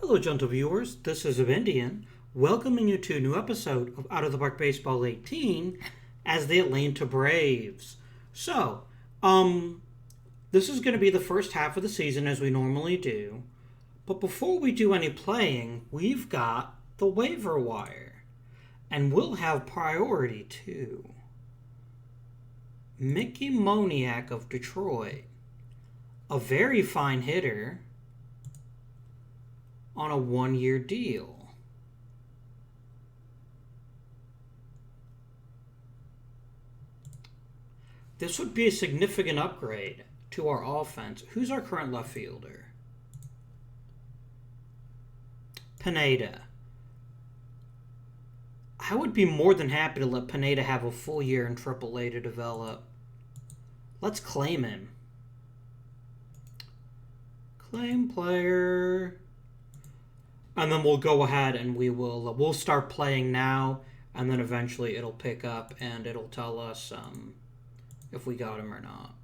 Hello, gentle viewers. This is Indian, welcoming you to a new episode of Out of the Park Baseball 18 as the Atlanta Braves. So, this is going to be the first half of the season as we normally do. But before we do any playing, we've got the waiver wire. And we'll have priority too. Mickey Moniak of Detroit, a very fine hitter, on a one-year deal. This would be a significant upgrade to our offense. Who's our current left fielder? Pineda. I would be more than happy to let Pineda have a full year in AAA to develop. Let's claim him. Claim player. And then we'll go ahead and we'll start playing now, and then eventually it'll pick up and it'll tell us if we got him or not.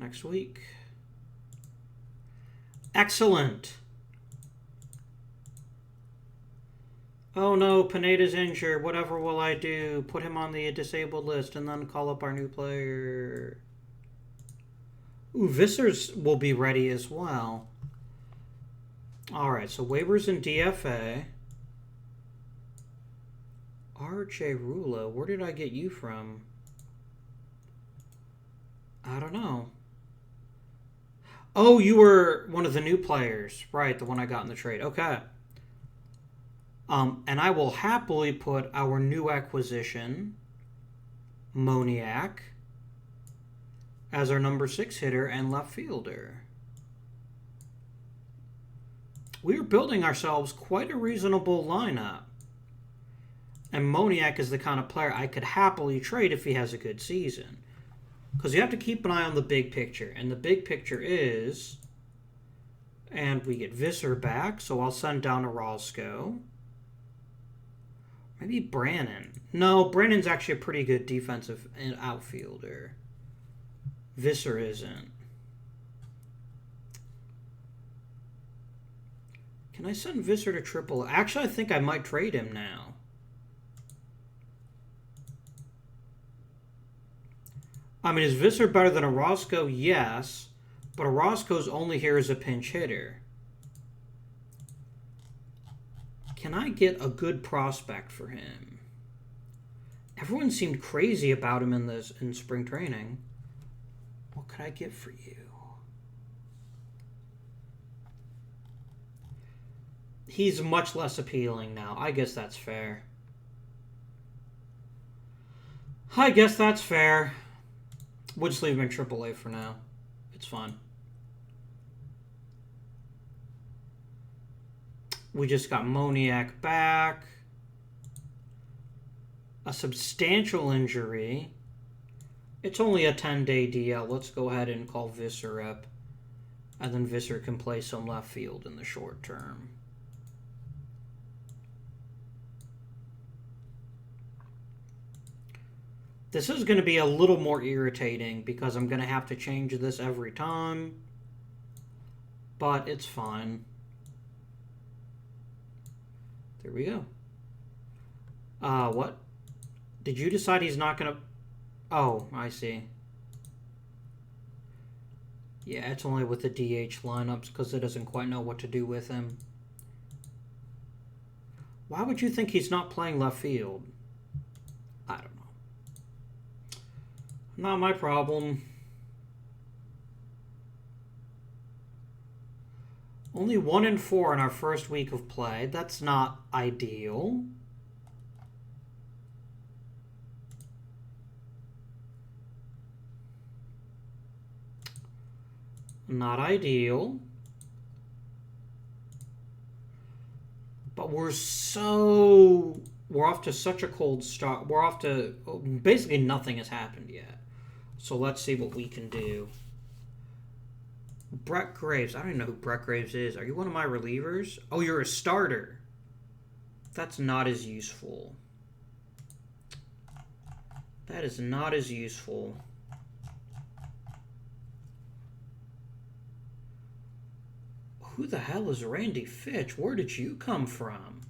Next week. Excellent. Oh no, Pineda's injured. Whatever will I do? Put him on the disabled list and then call up our new player. Ooh, Vissers will be ready as well. Alright, so waivers and DFA. RJ Rula, where did I get you from? I don't know. Oh, you were one of the new players. Right, the one I got in the trade. Okay. And I will happily put our new acquisition, Moniak, as our number 6 hitter and left fielder. We are building ourselves quite a reasonable lineup. And Moniak is the kind of player I could happily trade if he has a good season. Because you have to keep an eye on the big picture. And the big picture is... And we get Visser back, so I'll send down Orozco. Maybe Brannon. No, Brannon's actually a pretty good defensive outfielder. Visser isn't. Can I send Visser to AAA? Actually, I think I might trade him now. I mean, is Visser better than Orozco? Yes. But Orozco's only here as a pinch hitter. Can I get a good prospect for him? Everyone seemed crazy about him in spring training. What could I get for you? He's much less appealing now. I guess that's fair. I guess that's fair. We'll just leave him in AAA for now. It's fine. We just got Moniak back. A substantial injury. It's only a 10-day DL. Let's go ahead and call Visser up. And then Visser can play some left field in the short term. This is going to be a little more irritating because I'm going to have to change this every time. But it's fine. There we go. What? Did you decide he's not going to... Oh, I see. Yeah, it's only with the DH lineups because it doesn't quite know what to do with him. Why would you think he's not playing left field? I don't know. Not my problem. Only 1-4 in our first week of play. That's not ideal. Not ideal. But we're off to such a cold start. We're off to... Basically nothing has happened yet. So let's see what we can do. Brett Graves. I don't even know who Brett Graves is. Are you one of my relievers? Oh, you're a starter. That's not as useful. That is not as useful. Who the hell is Randy Fitch? Where did you come from?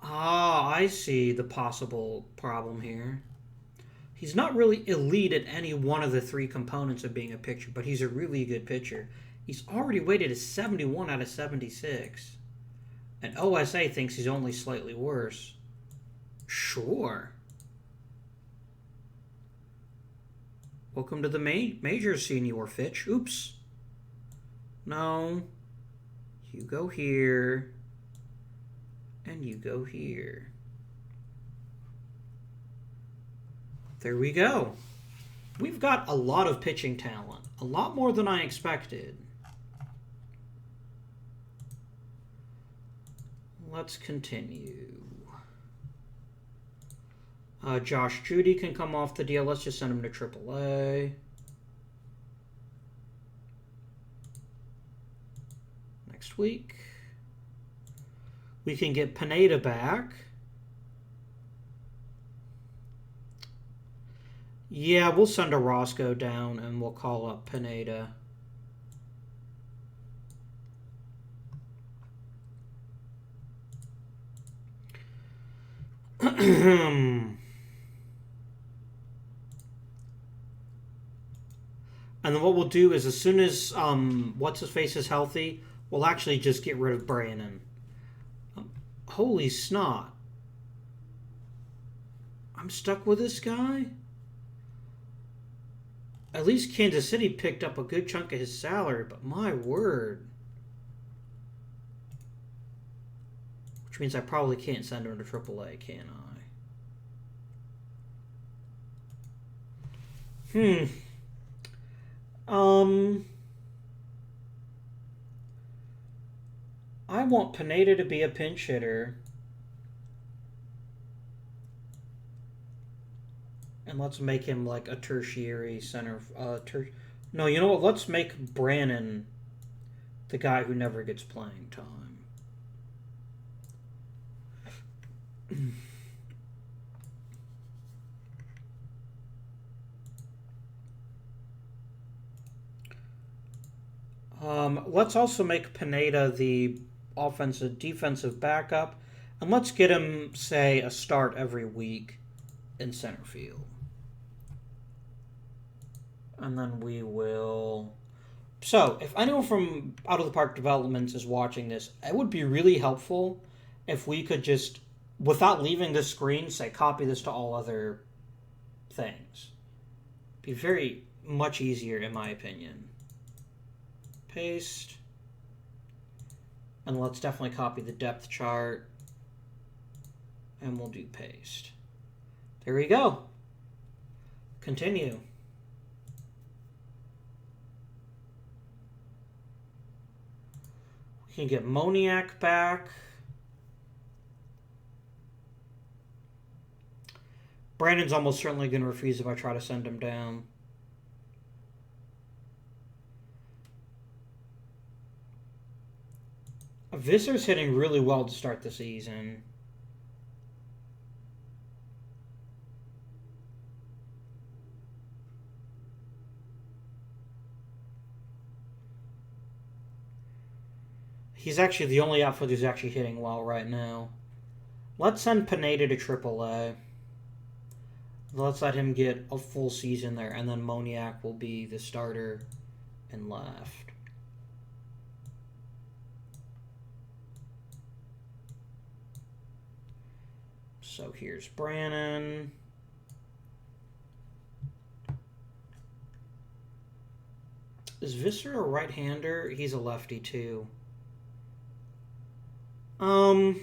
I see the possible problem here. He's not really elite at any one of the three components of being a pitcher, but he's a really good pitcher. He's already weighted as 71 out of 76. And OSA thinks he's only slightly worse. Sure. Welcome to the majors, Senior Fitch. Oops. No. You go here. And you go here. There we go. We've got a lot of pitching talent. A lot more than I expected. Let's continue. Josh Judy can come off the deal. Let's just send him to AAA. Next week. We can get Pineda back. Yeah, we'll send a Roscoe down and we'll call up Pineda. And then what we'll do is as soon as what's-his-face is healthy, we'll actually just get rid of Brannon. Holy snot. I'm stuck with this guy? At least Kansas City picked up a good chunk of his salary, but my word. Which means I probably can't send him to AAA, can I? I want Pineda to be a pinch hitter. And let's make him like a tertiary center. No, you know what? Let's make Brannon the guy who never gets playing time. Let's also make Pineda the defensive backup, and let's get him, say, a start every week in center field. And then we will... So, if anyone from Out of the Park Developments is watching this, it would be really helpful if we could just, without leaving the screen, say, copy this to all other things. Be very much easier, in my opinion. Paste. And let's definitely copy the depth chart. And we'll do paste. There we go. Continue. We can get Moniak back. Brandon's almost certainly going to refuse if I try to send him down. Visser's hitting really well to start the season. He's actually the only outfielder who's actually hitting well right now. Let's send Pineda to AAA. Let's let him get a full season there, and then Moniak will be the starter in left. So here's Brannon. Is Visser a right-hander? He's a lefty too. No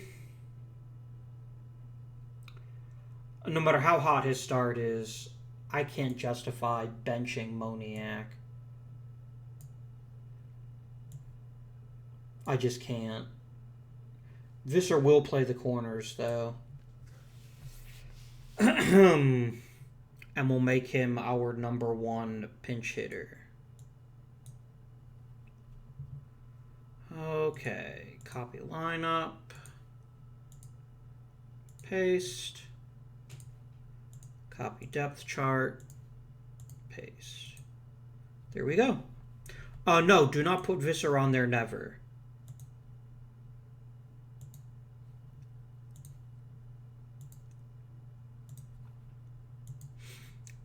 matter how hot his start is, I can't justify benching Moniak. I just can't. Visser will play the corners, though. And we'll make him our #1 pinch hitter. Okay, copy lineup, paste, copy depth chart, paste. There we go. No, do not put Visser on there, never.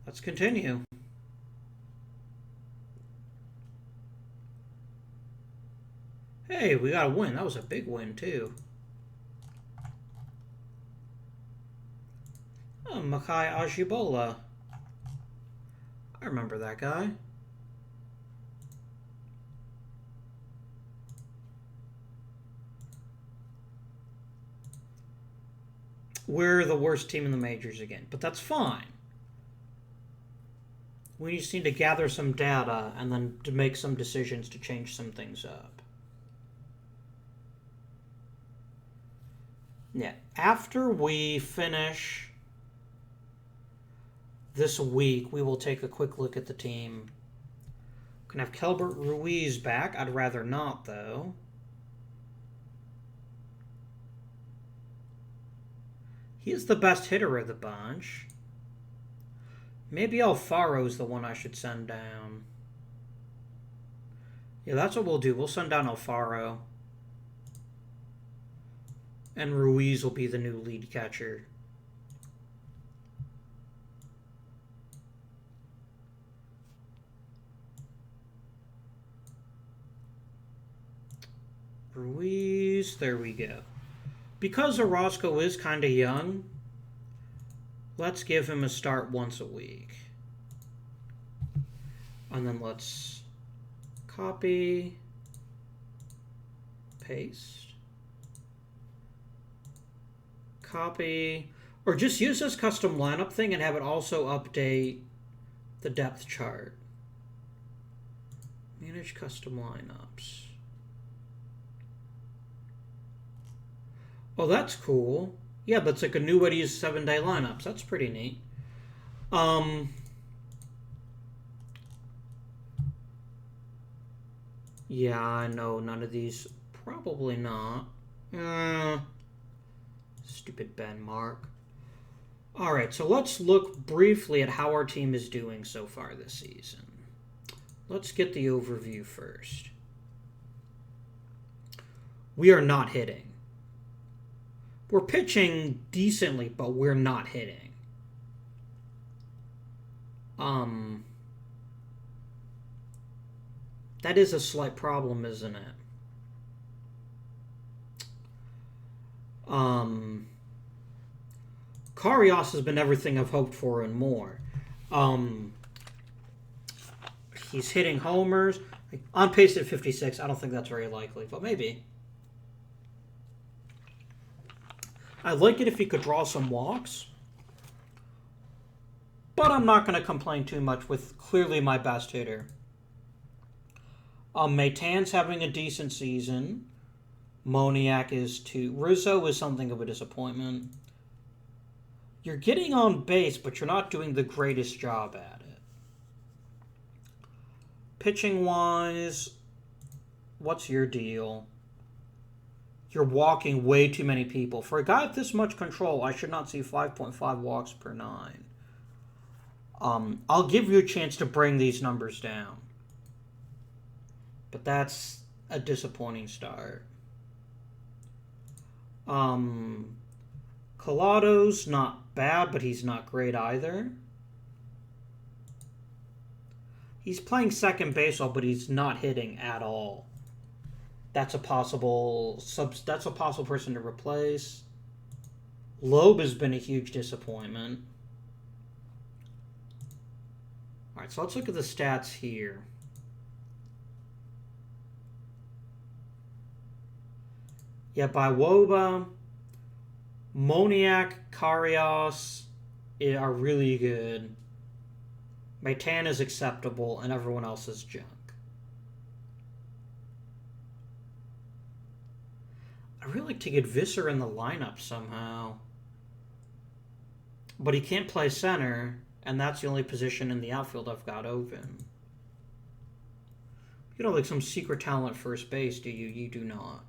Let's continue. Hey, we got a win. That was a big win, too. Oh, Makai Ajibola. I remember that guy. We're the worst team in the majors again, but that's fine. We just need to gather some data and then to make some decisions to change some things up. Yeah, after we finish this week, we will take a quick look at the team. We can have Kelbert Ruiz back. I'd rather not, though. He is the best hitter of the bunch. Maybe Alfaro's the one I should send down. Yeah, that's what we'll do. We'll send down Alfaro. And Ruiz will be the new lead catcher. Ruiz, there we go. Because Orozco is kind of young, let's give him a start once a week. And then let's copy, paste, copy, or just use this custom lineup thing and have it also update the depth chart. Manage custom lineups. Oh, that's cool. Yeah, that's like a new way to use 7-day lineups. That's pretty neat. Yeah, I know none of these. Probably not. Stupid Ben Mark. Alright, so let's look briefly at how our team is doing so far this season. Let's get the overview first. We are not hitting. We're pitching decently, but we're not hitting. That is a slight problem, isn't it? Karios has been everything I've hoped for and more. He's hitting homers. On pace at 56. I don't think that's very likely, but maybe. I'd like it if he could draw some walks. But I'm not going to complain too much with clearly my best hitter. Maitan's having a decent season. Moniak is too. Rizzo is something of a disappointment. You're getting on base, but you're not doing the greatest job at it. Pitching-wise, what's your deal? You're walking way too many people. For a guy with this much control, I should not see 5.5 walks per 9. I'll give you a chance to bring these numbers down. But that's a disappointing start. Colado's not bad, but he's not great either. He's playing second base, but he's not hitting at all. That's a possible person to replace. Loeb has been a huge disappointment. All right, so let's look at the stats here. Yeah, by WOBA, Moniak, Karios are really good. Maitan is acceptable, and everyone else is junk. I'd really like to get Visser in the lineup somehow. But he can't play center, and that's the only position in the outfield I've got open. You know, like some secret talent at first base, do you? You do not.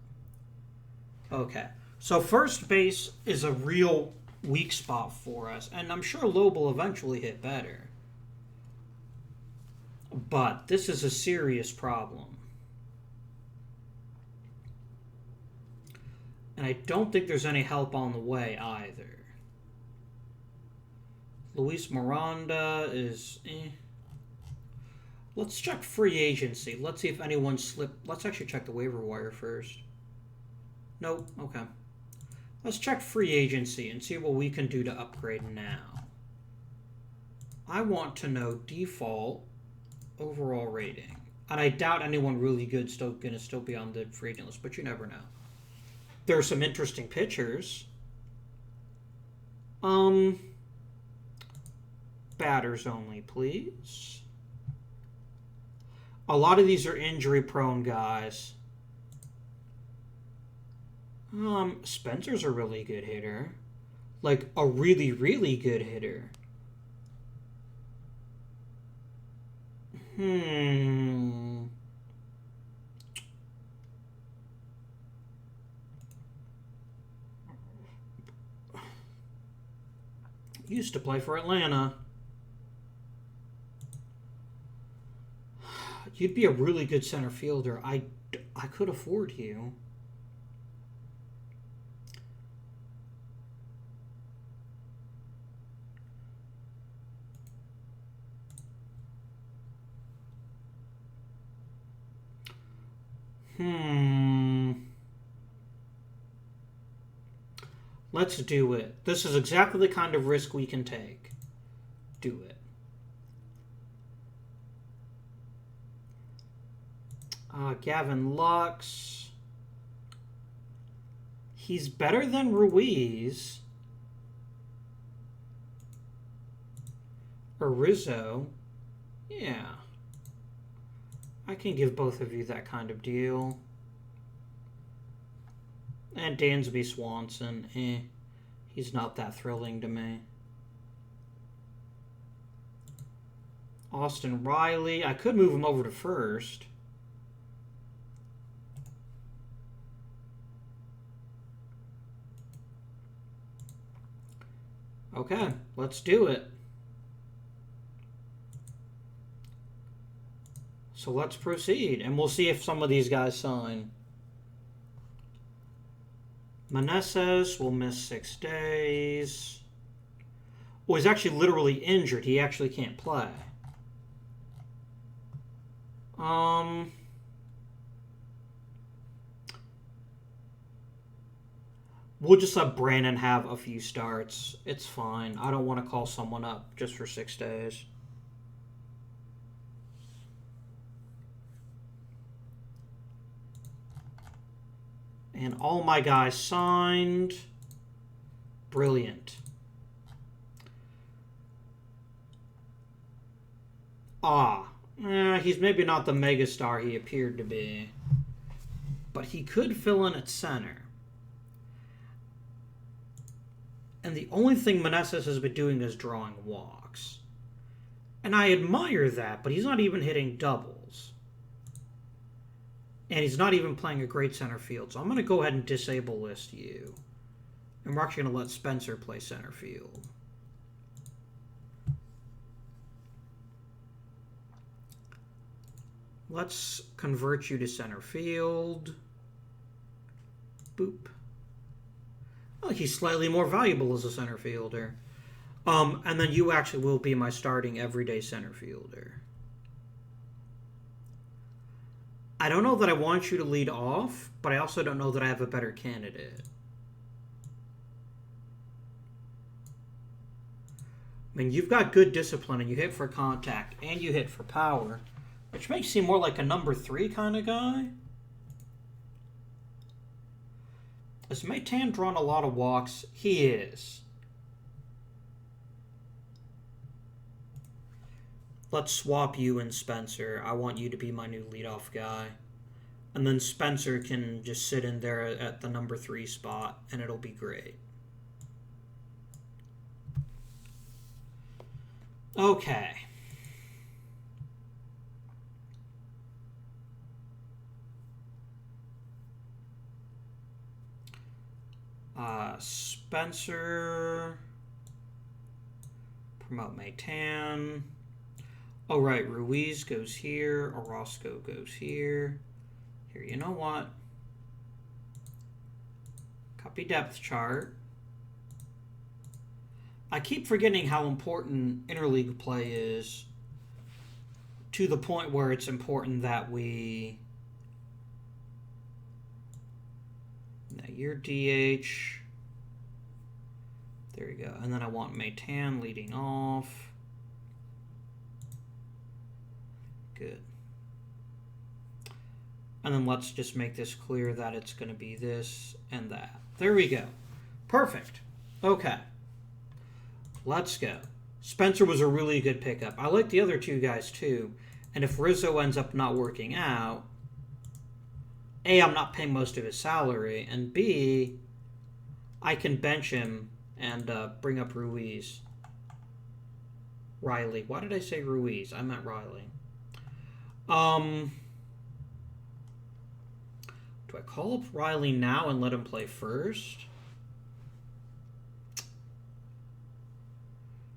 Okay. So first base is a real weak spot for us, and I'm sure Loeb will eventually hit better. But this is a serious problem. And I don't think there's any help on the way either. Luis Miranda is... Let's check free agency. Let's see if anyone slipped. Let's actually check the waiver wire first. Nope. Okay. Let's check free agency and see what we can do to upgrade now. I want to know default overall rating. And I doubt anyone really good going to still be on the free agent list, but you never know. There are some interesting pitchers. Batters only, please. A lot of these are injury-prone guys. Spencer's a really good hitter. Like, a really, really good hitter. Used to play for Atlanta. You'd be a really good center fielder. I could afford you. Let's do it. This is exactly the kind of risk we can take. Do it. Gavin Lux. He's better than Ruiz. Or Rizzo. Yeah. I can give both of you that kind of deal. And Dansby Swanson. He's not that thrilling to me. Austin Riley. I could move him over to first. Okay, let's do it. So let's proceed, and we'll see if some of these guys sign. Meneses will miss 6 days. Well, he's actually literally injured. He actually can't play. We'll just let Brandon have a few starts. It's fine. I don't want to call someone up just for 6 days. And all my guys signed. Brilliant. He's maybe not the megastar he appeared to be. But he could fill in at center. And the only thing Meneses has been doing is drawing walks. And I admire that, but he's not even hitting doubles. And he's not even playing a great center field. So I'm going to go ahead and disable list you. And we're actually going to let Spencer play center field. Let's convert you to center field. Boop. Well, he's slightly more valuable as a center fielder. And then you actually will be my starting everyday center fielder. I don't know that I want you to lead off, but I also don't know that I have a better candidate. I mean, you've got good discipline, and you hit for contact, and you hit for power, which makes you more like a number 3 kind of guy. Is Maitan drawing a lot of walks? He is. Let's swap you and Spencer. I want you to be my new leadoff guy. And then Spencer can just sit in there at the number 3 spot, and it'll be great. Okay. Spencer. Promote Maytan. Oh, right. Ruiz goes here. Orozco goes here. Here, you know what? Copy depth chart. I keep forgetting how important interleague play is, to the point where it's important that we... Now you're DH. There you go. And then I want Maytan leading off. Good. And then let's just make this clear that it's going to be this and that. There we go. Perfect. Okay. Let's go. Spencer was a really good pickup. I like the other two guys too. And if Rizzo ends up not working out, A, I'm not paying most of his salary, and B, I can bench him and bring up Ruiz. Riley. Why did I say Ruiz? I meant Riley. Do I call up Riley now and let him play first?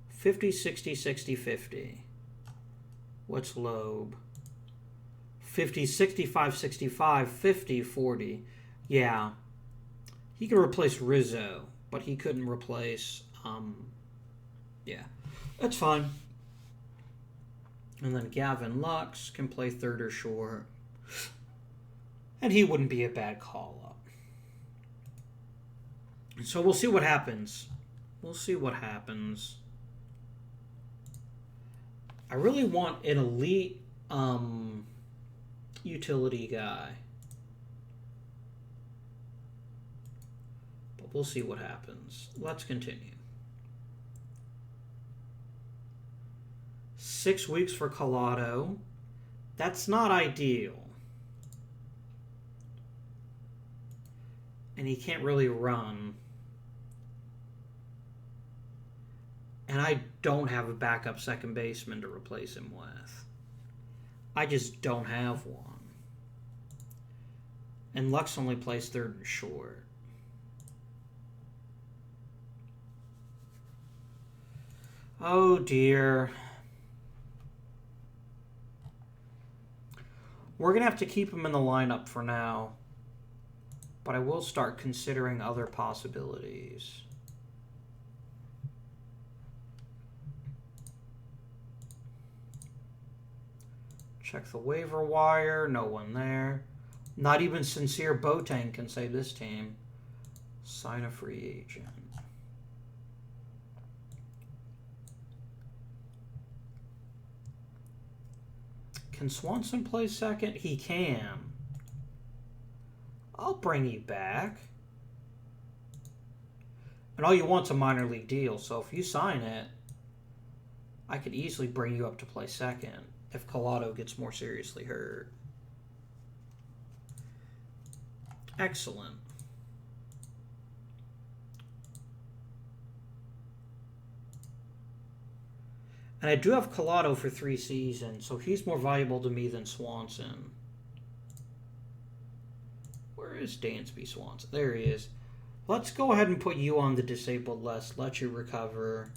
50, 60, 60, 50. What's Loeb? 50, 65, 65, 50, 40. Yeah. He could replace Rizzo, but he couldn't replace... yeah. That's fine. And then Gavin Lux can play third or short. And he wouldn't be a bad call-up. So we'll see what happens. We'll see what happens. I really want an elite utility guy. But we'll see what happens. Let's continue. 6 weeks for Collado. That's not ideal. And he can't really run. And I don't have a backup second baseman to replace him with. I just don't have one. And Lux only plays third and short. Oh dear. We're going to have to keep him in the lineup for now. But I will start considering other possibilities. Check the waiver wire. No one there. Not even Sincere Boateng can save this team. Sign a free agent. Can Swanson play second? He can. I'll bring you back. And all you want's a minor league deal, so if you sign it, I could easily bring you up to play second if Collado gets more seriously hurt. Excellent. And I do have Collado for 3 seasons, so he's more valuable to me than Swanson. Where is Dansby Swanson? There he is. Let's go ahead and put you on the disabled list. Let you recover.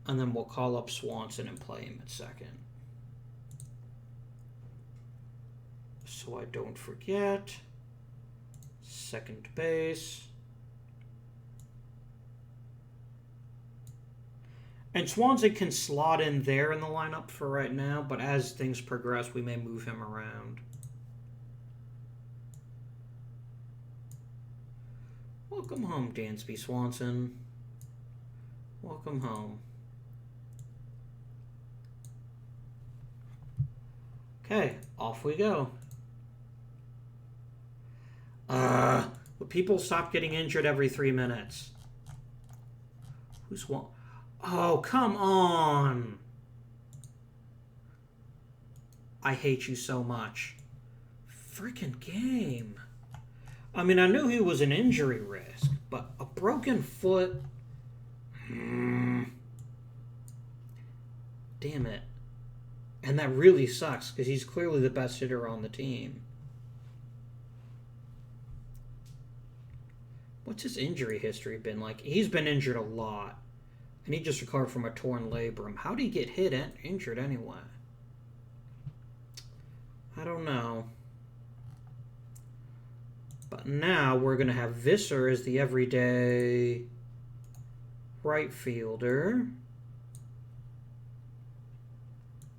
And then we'll call up Swanson and play him at second. So I don't forget. Second base. And Swanson can slot in there in the lineup for right now, but as things progress, we may move him around. Welcome home, Dansby Swanson. Welcome home. Okay, off we go. Will people stop getting injured every 3 minutes? Who's one? Oh, come on. I hate you so much. Freaking game. I mean, I knew he was an injury risk, but a broken foot... Damn it. And that really sucks, because he's clearly the best hitter on the team. What's his injury history been like? He's been injured a lot. And he just recovered from a torn labrum. How did he get hit and injured anyway? I don't know. But now we're going to have Visser as the everyday right fielder.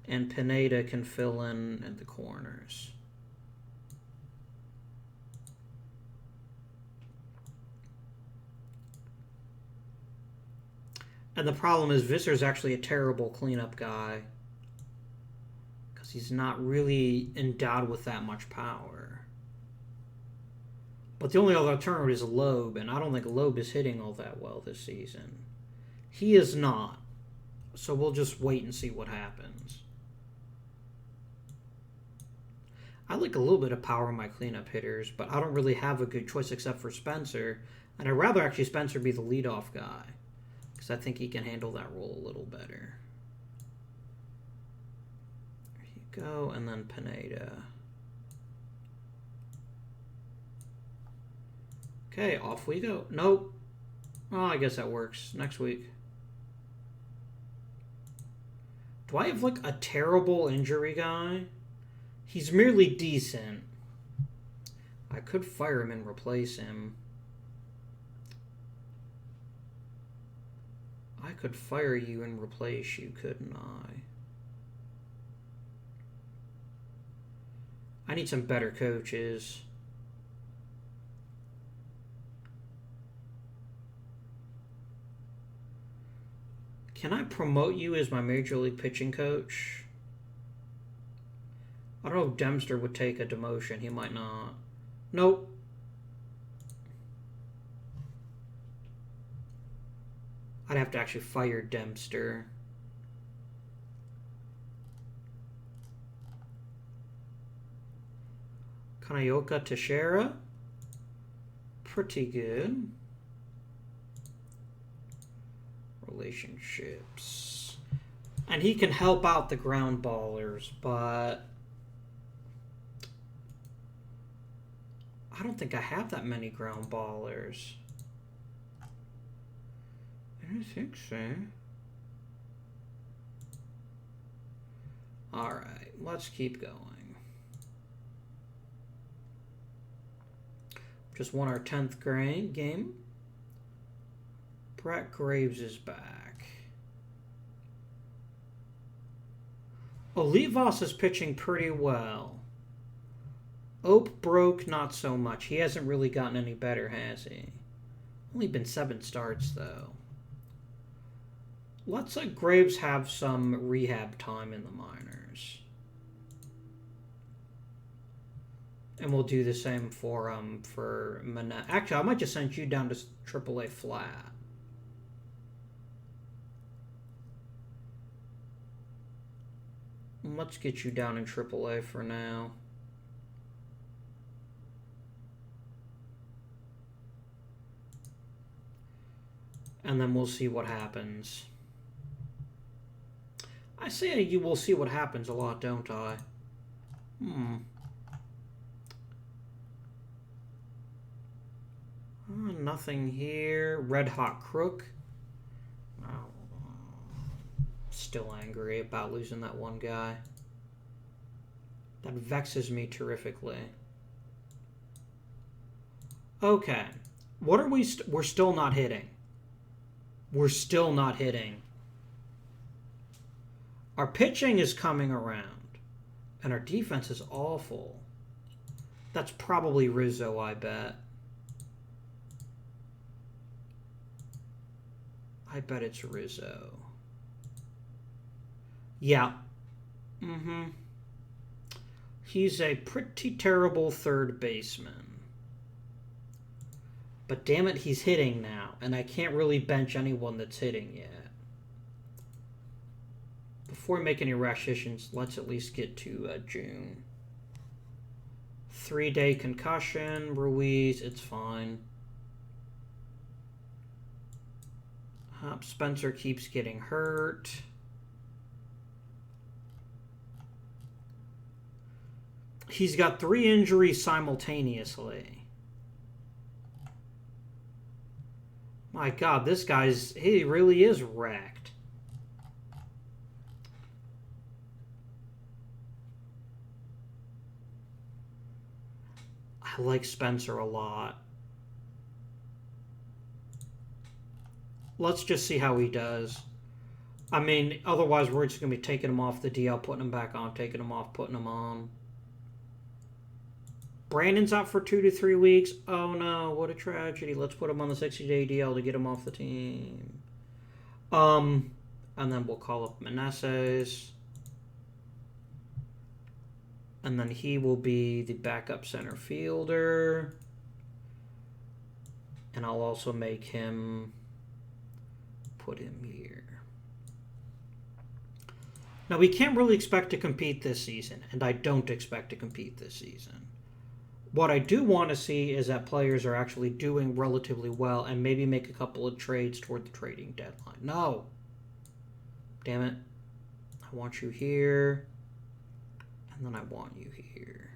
And Pineda can fill in at the corners. And the problem is Visser's actually a terrible cleanup guy. Because he's not really endowed with that much power. But the only other alternative is Loeb, and I don't think Loeb is hitting all that well this season. He is not. So we'll just wait and see what happens. I like a little bit of power in my cleanup hitters, but I don't really have a good choice except for Spencer. And I'd rather actually Spencer be the leadoff guy. Because I think he can handle that role a little better. There you go, and then Pineda. Okay, off we go. Nope. Oh, I guess that works. Next week. Do I have, like, a terrible injury guy? He's merely decent. I could fire him and replace him. I could fire you and replace you, couldn't I? I need some better coaches. Can I promote you as my Major League pitching coach? I don't know if Dempster would take a demotion. He might not. Nope. I'd have to actually fire Dempster. Kanayoka Teixeira. Pretty good. Relationships. And he can help out the ground ballers, but I don't think I have that many ground ballers. I don't think so. Alright, let's keep going. Just won our 10th game. Brett Graves is back. Olivas is pitching pretty well. Ope broke, not so much. He hasn't really gotten any better, has he? Only been 7 starts, though. Let's let Graves have some rehab time in the minors. And we'll do the same for Manette. Actually, I might just send you down to AAA flat. Let's get you down in AAA for now. And then we'll see what happens. I say you will see what happens a lot, don't I? Nothing here. Red Hot Crook. Still angry about losing that one guy. That vexes me terrifically. Okay. What are we... we're still not hitting. We're still not hitting. Our pitching is coming around. And our defense is awful. That's probably Rizzo, I bet. I bet it's Rizzo. Yeah. He's a pretty terrible third baseman. But damn it, he's hitting now. And I can't really bench anyone that's hitting yet. Before we make any rash decisions, let's at least get to June. 3-day concussion. Ruiz, it's fine. Spencer keeps getting hurt. He's got 3 injuries simultaneously. My God, this he really is wrecked. I like Spencer a lot. Let's just see how he does. I mean, otherwise we're just going to be taking him off the DL, putting him back on, taking him off, putting him on. Brandon's out for 2 to 3 weeks. Oh no, what a tragedy. Let's put him on the 60-day DL to get him off the team. And then we'll call up Meneses. And then he will be the backup center fielder. And I'll also make him put him here. Now, we can't really expect to compete this season, and I don't expect to compete this season. What I do want to see is that players are actually doing relatively well and maybe make a couple of trades toward the trading deadline. No. Damn it. I want you here, and then I want you here.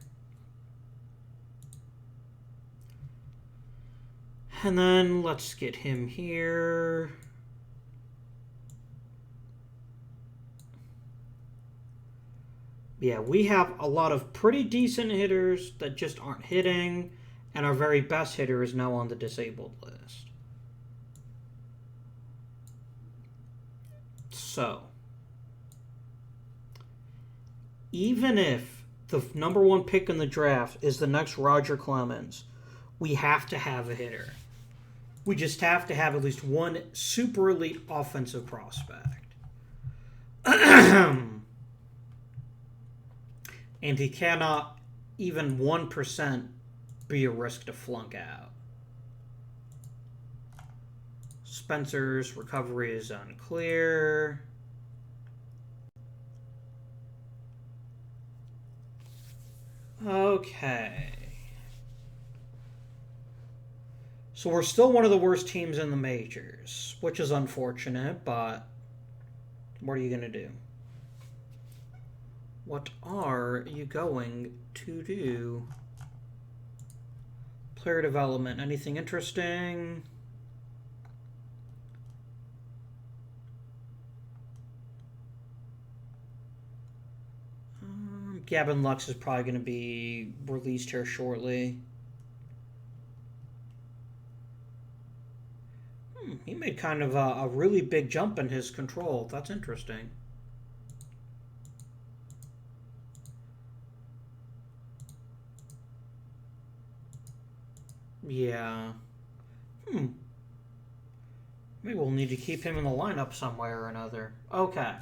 And then let's get him here. Yeah, we have a lot of pretty decent hitters that just aren't hitting, and our very best hitter is now on the disabled list. So, even if the #1 pick in the draft is the next Roger Clemens, we have to have a hitter. We just have to have at least one super elite offensive prospect. And he cannot even 1% be a risk to flunk out. Spencer's recovery is unclear. Okay. So we're still one of the worst teams in the majors, which is unfortunate, but what are you going to do? What are you going to do? Player development. Anything interesting? Gavin Lux is probably going to be released here shortly. He made kind of a really big jump in his control. That's interesting. Yeah. Maybe we'll need to keep him in the lineup somewhere or another. Okay.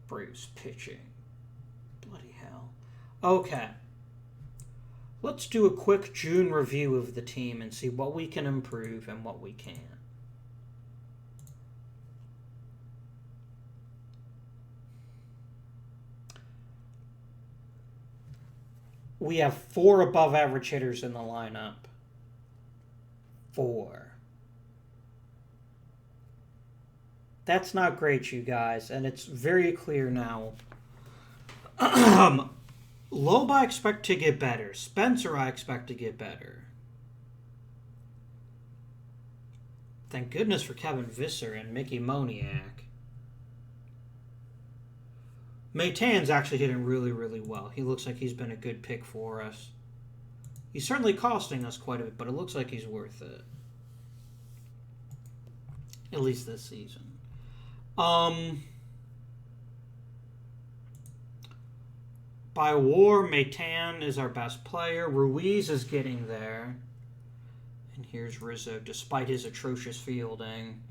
Braves pitching. Bloody hell. Okay. Let's do a quick June review of the team and see what we can improve and what we can't. We have 4 above average hitters in the lineup. 4. That's not great, you guys, and it's very clear now. Loeb, I expect to get better. Spencer, I expect to get better. Thank goodness for Kevin Visser and Mickey Moniak. Maytan's actually hitting really, really well. He looks like he's been a good pick for us. He's certainly costing us quite a bit, but it looks like he's worth it. At least this season. By WAR, Maytan is our best player. Ruiz is getting there. And here's Rizzo, despite his atrocious fielding.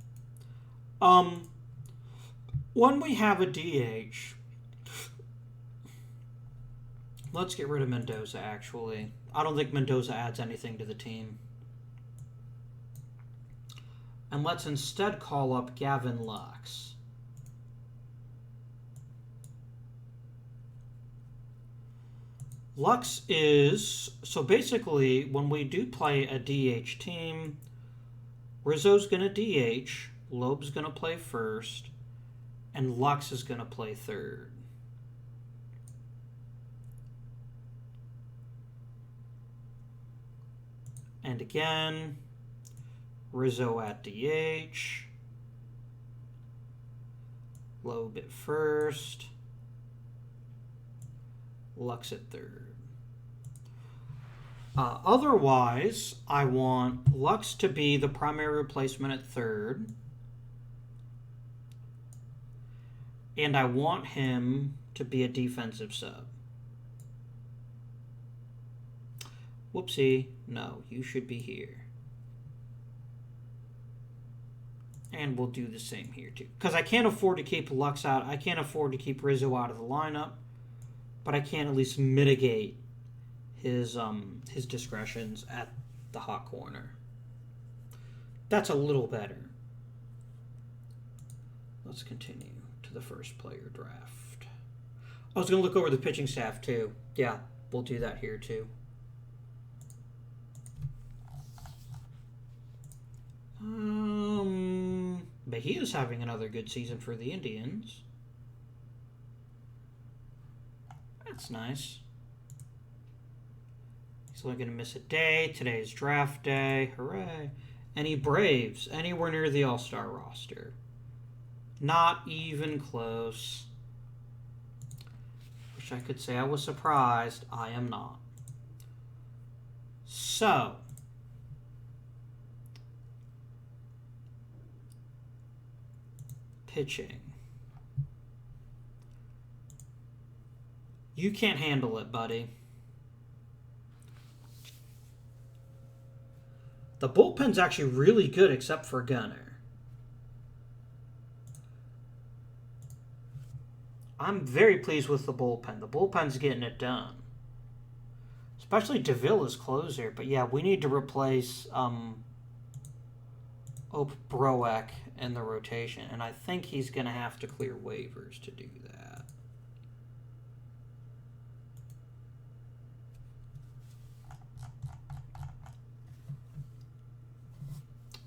When we have a DH, let's get rid of Mendoza, actually. I don't think Mendoza adds anything to the team. And let's instead call up Gavin Lux. Lux is, so basically, when we do play a DH team, Rizzo's going to DH, Loeb's going to play first, and Lux is going to play third. And again, Rizzo at DH. Loeb at first. Lux at third. Otherwise, I want Lux to be the primary replacement at third. And I want him to be a defensive sub. Whoopsie. No, you should be here. And we'll do the same here too. Because I can't afford to keep Lux out. I can't afford to keep Rizzo out of the lineup. But I can at least mitigate his discretions at the hot corner. That's a little better. Let's continue to the first player draft. I was going to look over the pitching staff too. Yeah, we'll do that here too. But he is having another good season for the Indians. That's nice. He's only going to miss a day. Today's draft day. Hooray. Any Braves anywhere near the All-Star roster? Not even close. Wish I could say I was surprised. I am not. So, pitching. You can't handle it, buddy. The bullpen's actually really good except for Gunnar. I'm very pleased with the bullpen. The bullpen's getting it done. Especially DeVille as closer. But yeah, we need to replace Ope Broek in the rotation. And I think he's going to have to clear waivers to do that.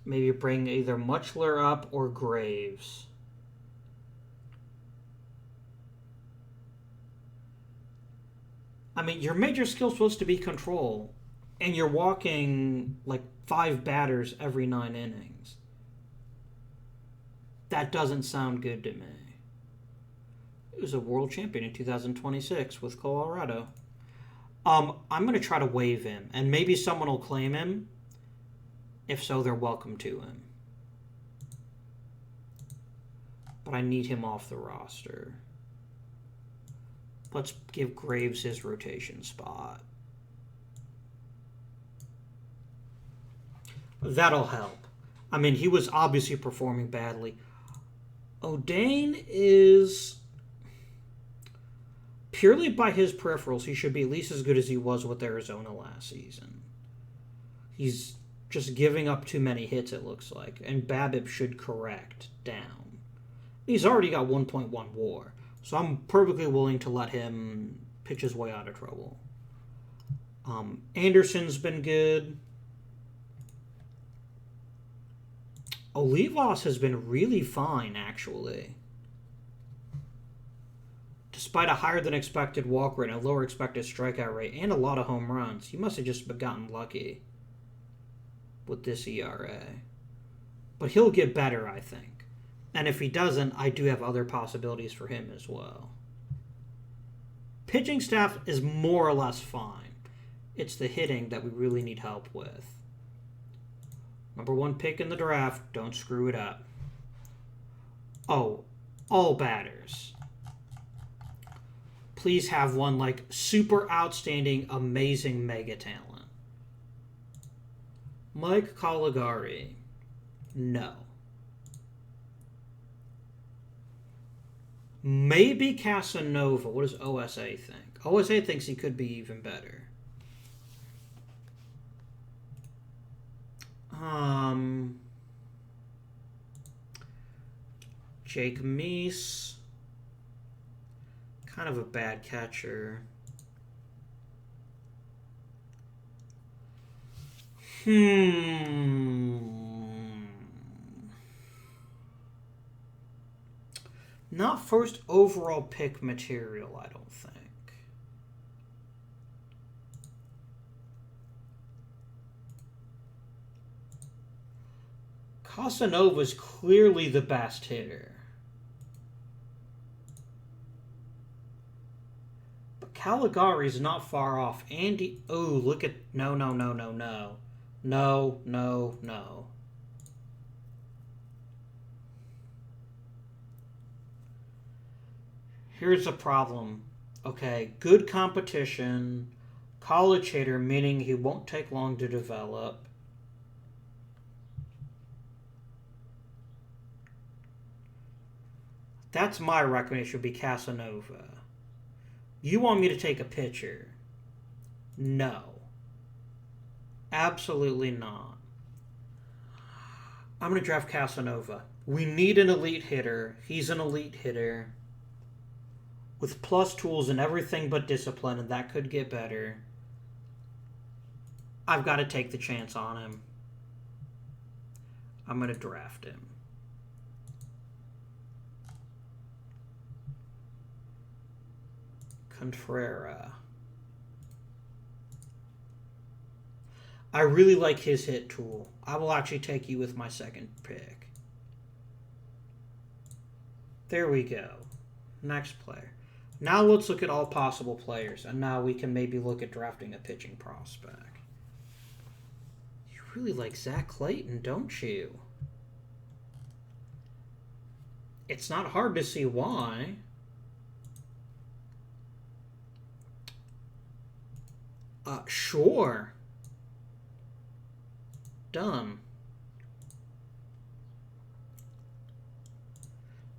Maybe bring either Muchler up or Graves. I mean, your major skill is supposed to be control, and you're walking like 5 batters every 9 innings. That doesn't sound good to me. He was a world champion in 2026 with Colorado. I'm going to try to waive him, and maybe someone will claim him. If so, they're welcome to him. But I need him off the roster. Let's give Graves his rotation spot. That'll help. I mean, he was obviously performing badly. O'Dane is... purely by his peripherals, he should be at least as good as he was with Arizona last season. He's just giving up too many hits, it looks like. And BABIP should correct down. He's already got 1.1 WAR. So I'm perfectly willing to let him pitch his way out of trouble. Anderson's been good. Olivas has been really fine, actually. Despite a higher than expected walk rate and a lower expected strikeout rate and a lot of home runs, he must have just gotten lucky with this ERA. But he'll get better, I think. And if he doesn't, I do have other possibilities for him as well. Pitching staff is more or less fine. It's the hitting that we really need help with. Number 1 pick in the draft. Don't screw it up. Oh, all batters. Please have one like super outstanding, amazing mega talent. Mike Caligari. No. Maybe Casanova. What does OSA think? OSA thinks he could be even better. Jake Meese. Kind of a bad catcher. Not first overall pick material, I don't think. Casanova's clearly the best hitter. But Caligari's not far off. Andy... Oh, look at... No, no, no, no, no. No, no, no. Here's the problem. Okay, good competition. College hitter, meaning he won't take long to develop. That's my recommendation, would be Casanova. You want me to take a pitcher? No. Absolutely not. I'm going to draft Casanova. We need an elite hitter. He's an elite hitter. With plus tools and everything but discipline, and that could get better. I've got to take the chance on him. I'm going to draft him. Contreras. I really like his hit tool. I will actually take you with my second pick. There we go. Next player. Now let's look at all possible players, and now we can maybe look at drafting a pitching prospect. You really like Zach Clayton, don't you? It's not hard to see why. Sure. Done.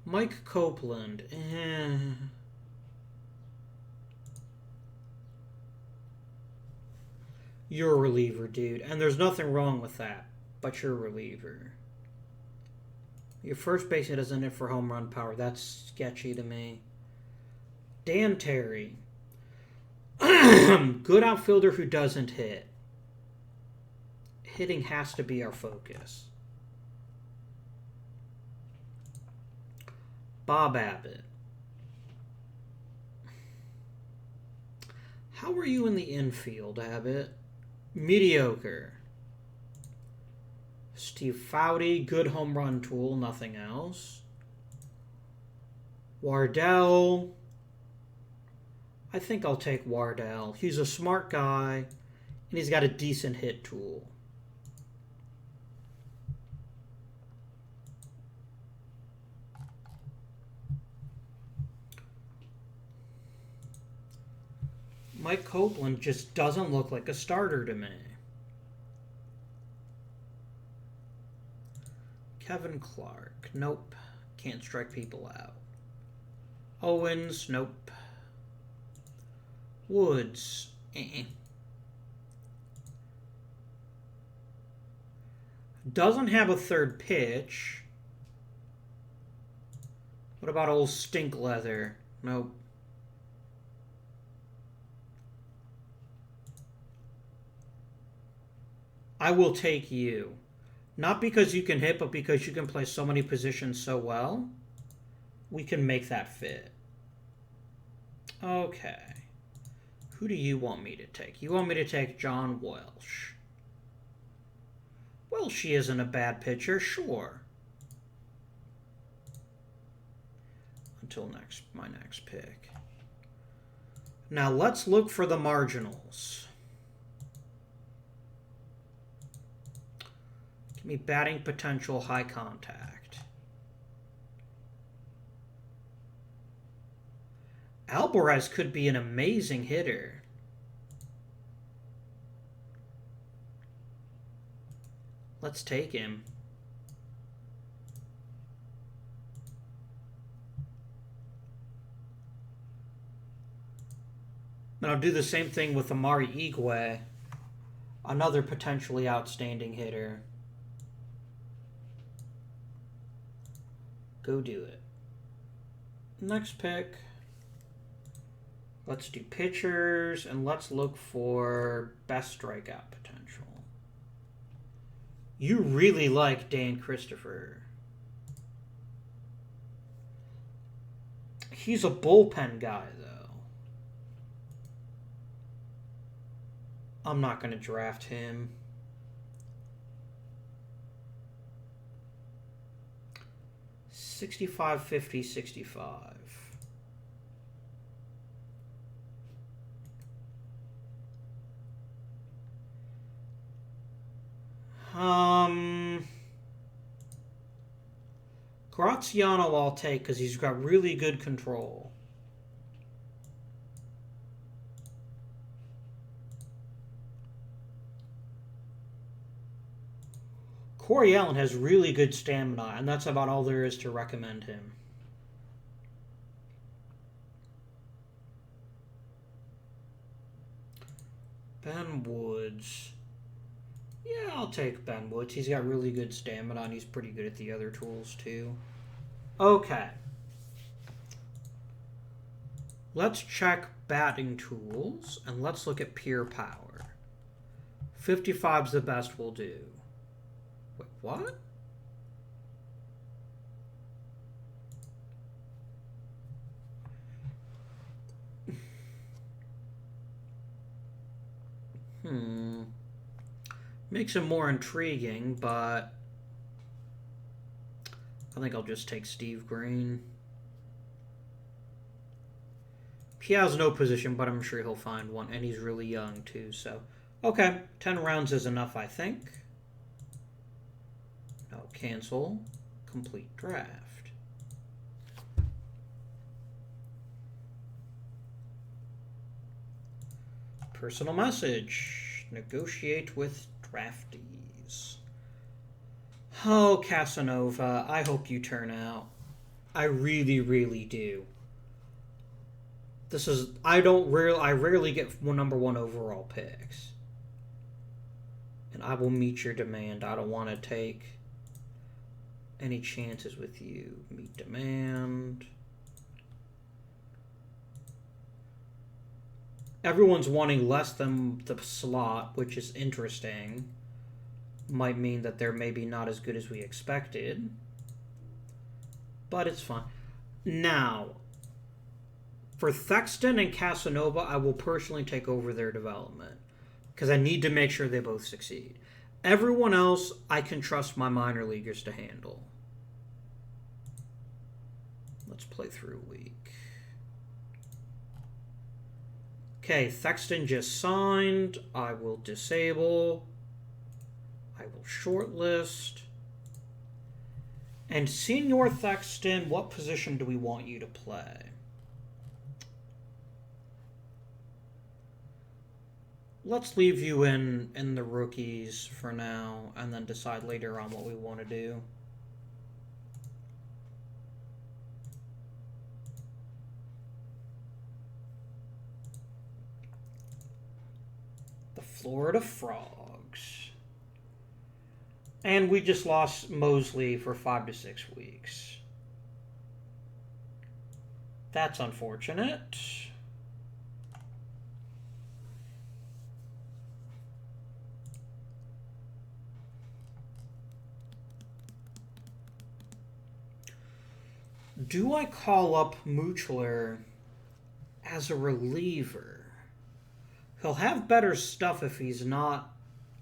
Mike Copeland. You're a reliever, dude. And there's nothing wrong with that. But you're a reliever. Your first baseman doesn't hit for home run power. That's sketchy to me. Dan Terry. Good outfielder who doesn't hit. Hitting has to be our focus. Bob Abbott. How are you in the infield, Abbott? Mediocre. Steve Foudy, good home run tool, nothing else. Wardell. I think I'll take Wardell. He's a smart guy, and he's got a decent hit tool. Mike Copeland just doesn't look like a starter to me. Kevin Clark. Nope. Can't strike people out. Owens. Nope. Woods. Doesn't have a third pitch. What about old Stink Leather? Nope. I will take you. Not because you can hit, but because you can play so many positions so well. We can make that fit. Okay. Who do you want me to take? You want me to take John Welsh. Welsh isn't a bad pitcher, sure. Until my next pick. Now let's look for the marginals. Give me batting potential, high contact. Alvarez could be an amazing hitter. Let's take him. And I'll do the same thing with Amari Igwe, another potentially outstanding hitter. Go do it. Next pick. Let's do pitchers, and let's look for best strikeout potential. You really like Dan Christopher. He's a bullpen guy, though. I'm not going to draft him. 65, 50, 65. Graziano I'll take because he's got really good control. Corey Allen has really good stamina, and that's about all there is to recommend him. Ben Woods. Yeah, I'll take Ben Woods. He's got really good stamina, and he's pretty good at the other tools, too. Okay. Let's check batting tools, and let's look at pure power. 55's the best we'll do. Wait, what? Makes him more intriguing, but I think I'll just take Steve Green. He has no position, but I'm sure he'll find one, and he's really young, too, so... Okay, 10 rounds is enough, I think. No, cancel. Complete draft. Personal message. Negotiate with draftees. Oh, Casanova, I hope you turn out. I really, really do. This is... I rarely get #1 overall picks. And I will meet your demand. I don't want to take any chances with you. Meet demand. Everyone's wanting less than the slot, which is interesting. Might mean that they're maybe not as good as we expected. But it's fine. Now, for Thexton and Casanova, I will personally take over their development. Because I need to make sure they both succeed. Everyone else, I can trust my minor leaguers to handle. Let's play through a week. Okay, Thexton just signed. I will disable. I will shortlist. And Senior Thexton, what position do we want you to play? Let's leave you in the rookies for now, and then decide later on what we want to do. The Florida Frogs. And we just lost Mosley for 5 to 6 weeks. That's unfortunate. Do I call up Muchler as a reliever? He'll have better stuff if he's not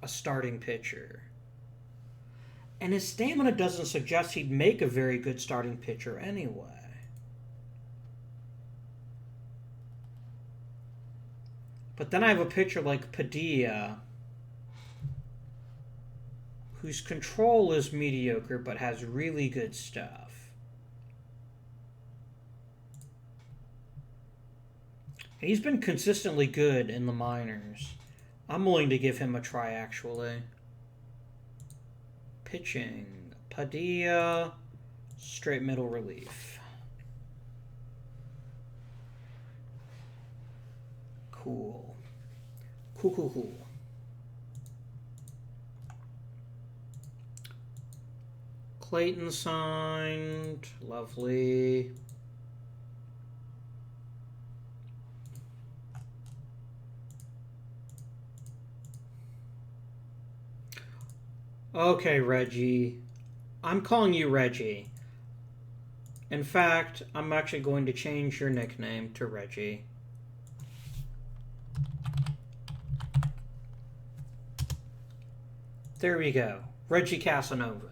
a starting pitcher. And his stamina doesn't suggest he'd make a very good starting pitcher anyway. But then I have a pitcher like Padilla, whose control is mediocre but has really good stuff. He's been consistently good in the minors. I'm willing to give him a try, actually. Pitching. Padilla. Straight middle relief. Cool. Cool. Clayton signed. Lovely. Okay, Reggie. I'm calling you Reggie. In fact, I'm actually going to change your nickname to Reggie. There we go. Reggie Casanova.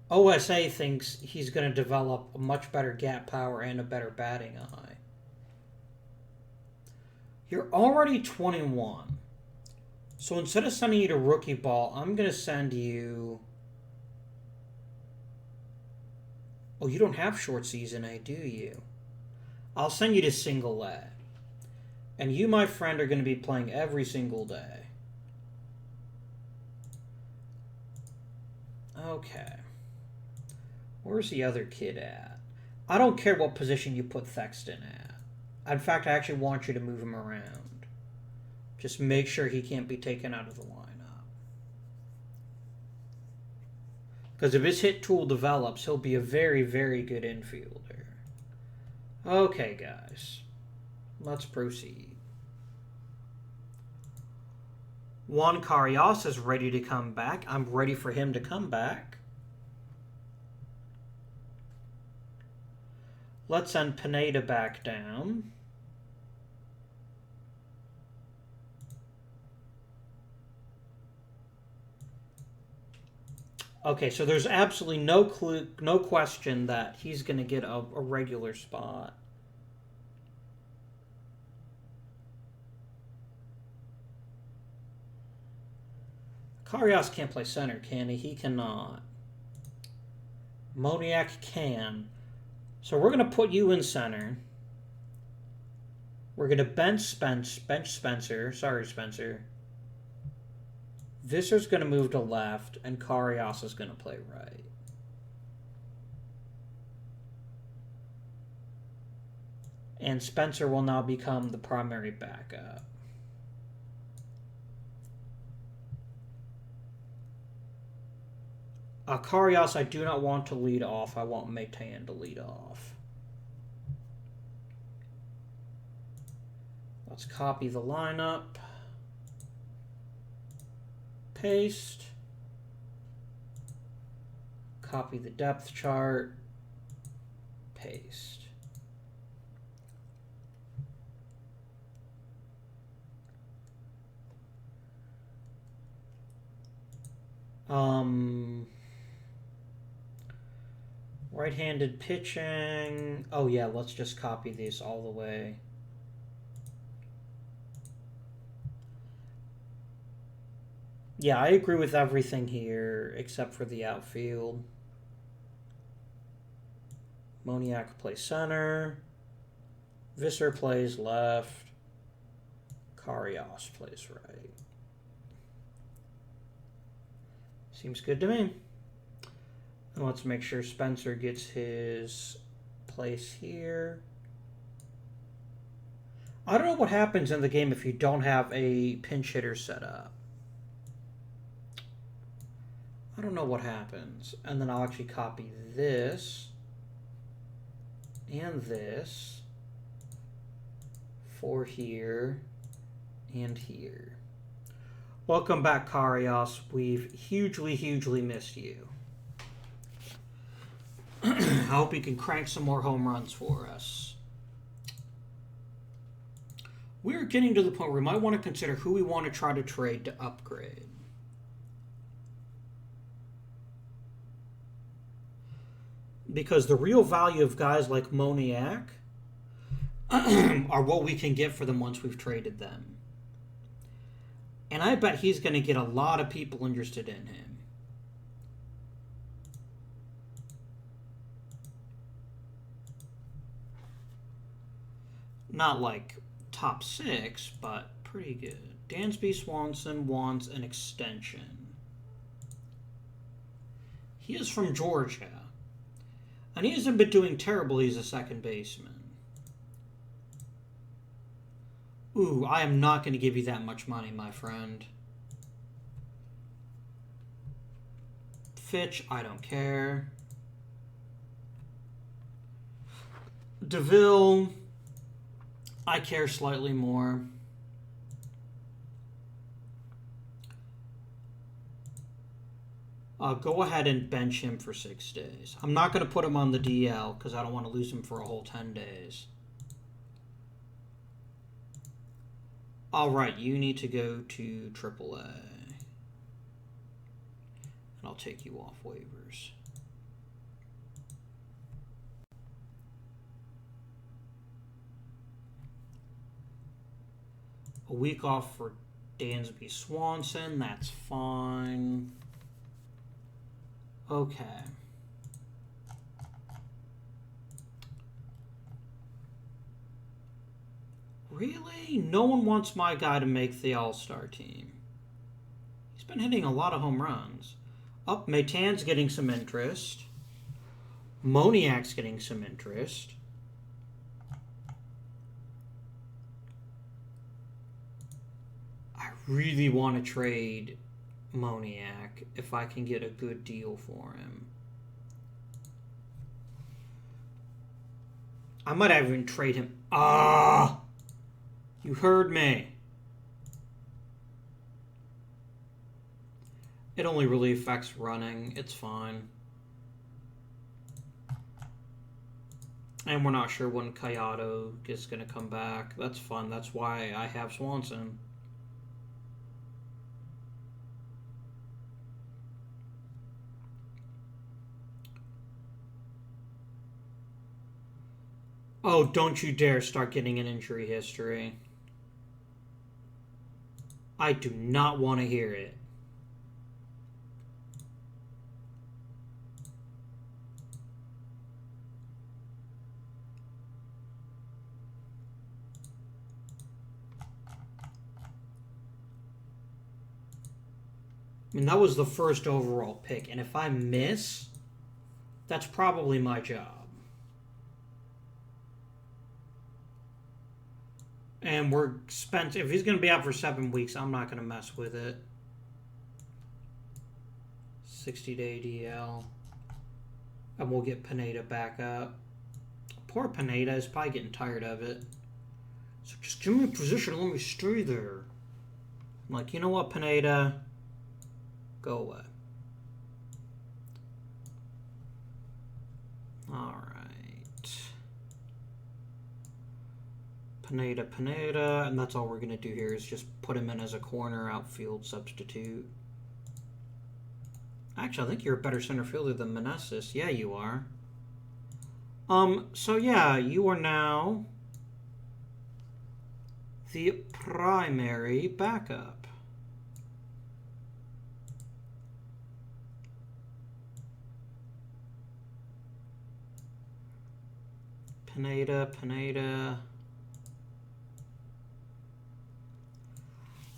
OSA thinks he's going to develop a much better gap power and a better batting eye. You're already 21. So instead of sending you to rookie ball, I'm going to send you... Oh, you don't have short season A, do you? I'll send you to single A. And you, my friend, are going to be playing every single day. Okay. Where's the other kid at? I don't care what position you put Thexton at. In fact, I actually want you to move him around. Just make sure he can't be taken out of the lineup. Because if his hit tool develops, he'll be a very, very good infielder. Okay, guys. Let's proceed. Juan Carrios is ready to come back. I'm ready for him to come back. Let's send Pineda back down. Okay, so there's absolutely no question that he's going to get a regular spot. Carrios can't play center, can he? He cannot. Moniak can. So we're going to put you in center. We're going to bench Spencer. Sorry, Spencer. Visser's going to move to left, and Carrios is going to play right. And Spencer will now become the primary backup. Carrios, I do not want to lead off. I want Meitan to lead off. Let's copy the lineup. Paste. Copy the depth chart. Paste. Right-handed pitching. Oh yeah, let's just copy these all the way. Yeah, I agree with everything here except for the outfield. Moniak plays center. Visser plays left. Carrios plays right. Seems good to me. And let's make sure Spencer gets his place here. I don't know what happens in the game if you don't have a pinch hitter set up. I don't know what happens. And then I'll actually copy this and this for here and here. Welcome back, Carrios. We've hugely missed you. I hope you can crank some more home runs for us. We're getting to the point where we might want to consider who we want to try to trade to upgrade. Because the real value of guys like Moniak are what we can get for them once we've traded them. And I bet he's going to get a lot of people interested in him. Not like top 6, but pretty good. Dansby Swanson wants an extension. He is from Georgia. And he hasn't been doing terribly as a second baseman. Ooh, I am not going to give you that much money, my friend. Fitch, I don't care. DeVille, I care slightly more. Go ahead and bench him for 6 days. I'm not going to put him on the DL because I don't want to lose him for a whole 10 days. All right, you need to go to AAA. And I'll take you off waivers. A week off for Dansby Swanson. That's fine. Okay. Really? No one wants my guy to make the All-Star team. He's been hitting a lot of home runs. Maitan's getting some interest. Moniak's getting some interest. I really want to trade Moniak if I can get a good deal for him. I might even trade him. You heard me. It only really affects running. It's fine. And we're not sure when Kayado is going to come back. That's fun. That's why I have Swanson. Oh, don't you dare start getting an injury history. I do not want to hear it. I mean, that was the first overall pick, and if I miss, that's probably my job. And we're spent. If he's going to be out for 7 weeks, I'm not going to mess with it. 60-day DL. And we'll get Pineda back up. Poor Pineda is probably getting tired of it. So just give me a position and let me stay there. I'm like, you know what, Pineda? Go away. All right. Pineda, and that's all we're going to do here is just put him in as a corner outfield substitute. Actually, I think you're a better center fielder than Meneses. Yeah, you are. So yeah, you are now the primary backup. Pineda.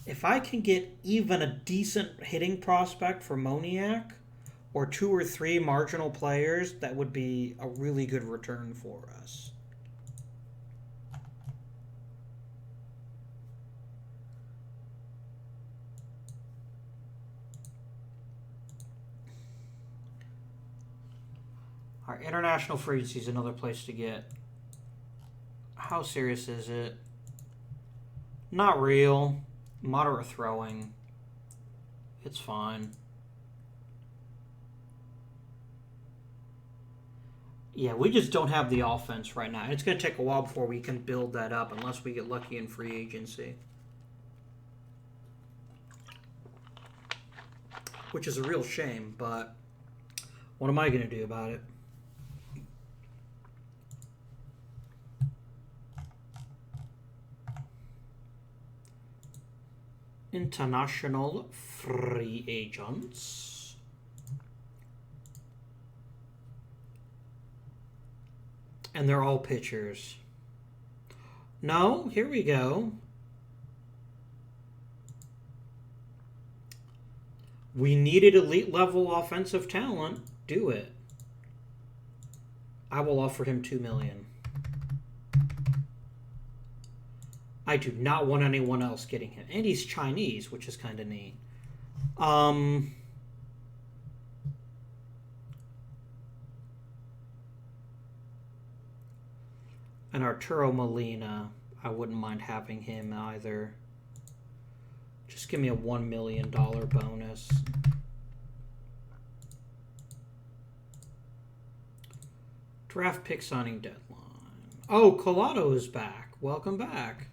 If I can get even a decent hitting prospect for Moniak, or 2 or 3 marginal players, that would be a really good return for us. Our international free agency is another place to get. How serious is it? Not real. Moderate throwing. It's fine. Yeah, we just don't have the offense right now. It's going to take a while before we can build that up unless we get lucky in free agency. Which is a real shame, but what am I going to do about it? International free agents. And they're all pitchers. No, here we go. We needed elite level offensive talent. Do it. I will offer him $2 million. I do not want anyone else getting him. And he's Chinese, which is kind of neat. And Arturo Molina, I wouldn't mind having him either. Just give me a $1 million bonus. Draft pick signing deadline. Oh, Collado is back. Welcome back.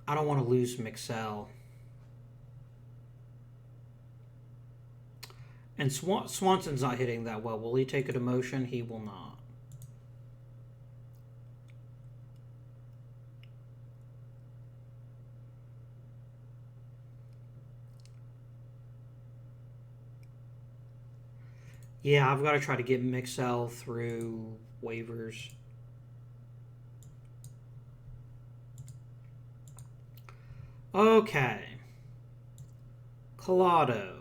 I don't want to lose Mixell. And Swanson's not hitting that well. Will he take a demotion? He will not. Yeah, I've got to try to get Mixel through waivers. Okay. Collado.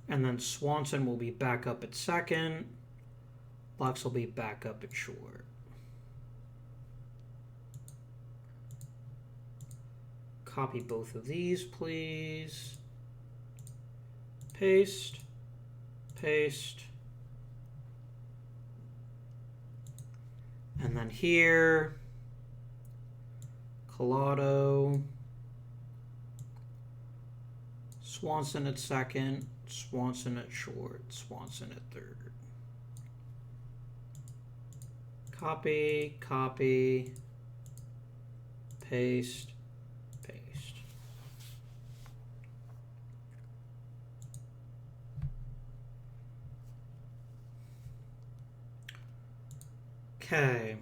And then Swanson will be back up at second. Lux will be back up at short. Copy both of these, please. Paste. Paste. And then here, Collado. Swanson at second. Swanson at short. Swanson at third. Copy, copy, paste, paste. Okay.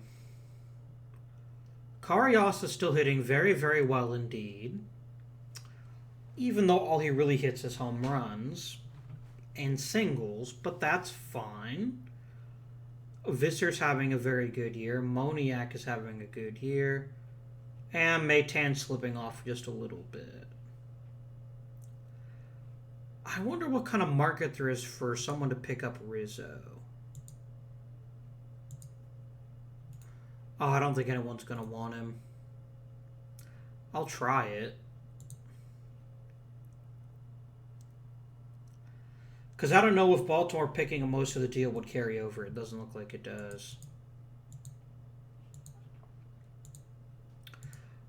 Karios is still hitting very, very well indeed. Even though all he really hits is home runs and singles, but that's fine. Visser's having a very good year. Moniak is having a good year. And Maytan slipping off just a little bit. I wonder what kind of market there is for someone to pick up Rizzo. Oh, I don't think anyone's going to want him. I'll try it. Because I don't know if Baltimore picking up most of the deal would carry over. It doesn't look like it does.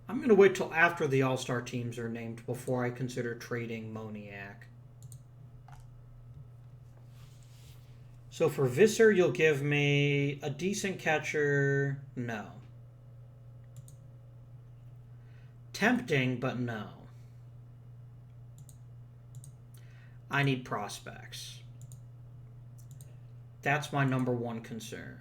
I'm going to wait till after the All-Star teams are named before I consider trading Moniak. So for Visser, you'll give me a decent catcher. No. Tempting, but no. I need prospects. That's my number one concern.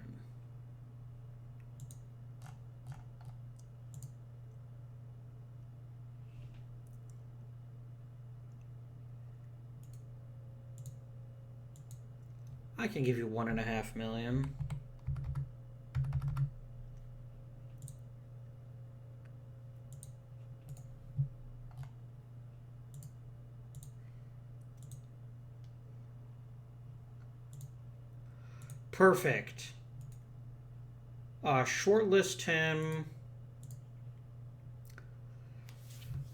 I can give you $1.5 million. Perfect. Shortlist him.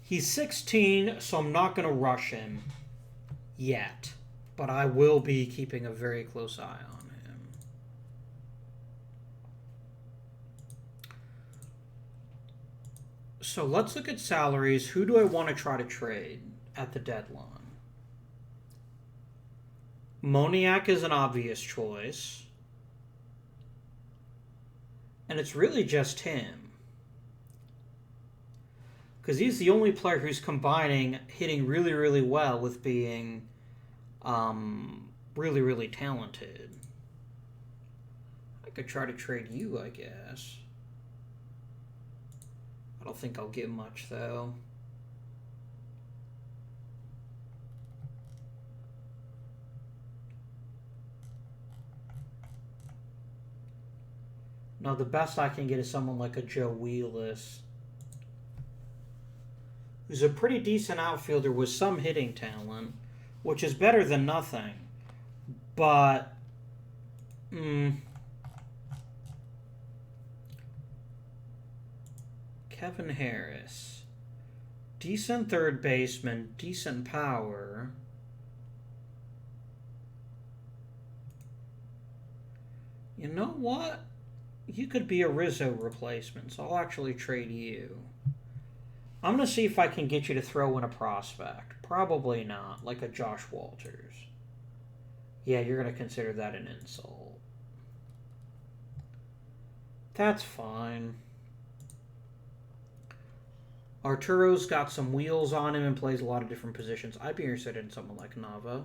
He's 16, so I'm not going to rush him yet. But I will be keeping a very close eye on him. So let's look at salaries. Who do I want to try to trade at the deadline? Moniak is an obvious choice. And it's really just him. Because he's the only player who's combining hitting really, really well with being really, really talented. I could try to trade you, I guess. I don't think I'll get much, though. No, the best I can get is someone like a Joe Wheelis, who's a pretty decent outfielder with some hitting talent, which is better than nothing. But, Kevin Harris. Decent third baseman, decent power. You know what? You could be a Rizzo replacement, so I'll actually trade you. I'm going to see if I can get you to throw in a prospect. Probably not, like a Josh Walters. Yeah, you're going to consider that an insult. That's fine. Arturo's got some wheels on him and plays a lot of different positions. I'd be interested in someone like Nava.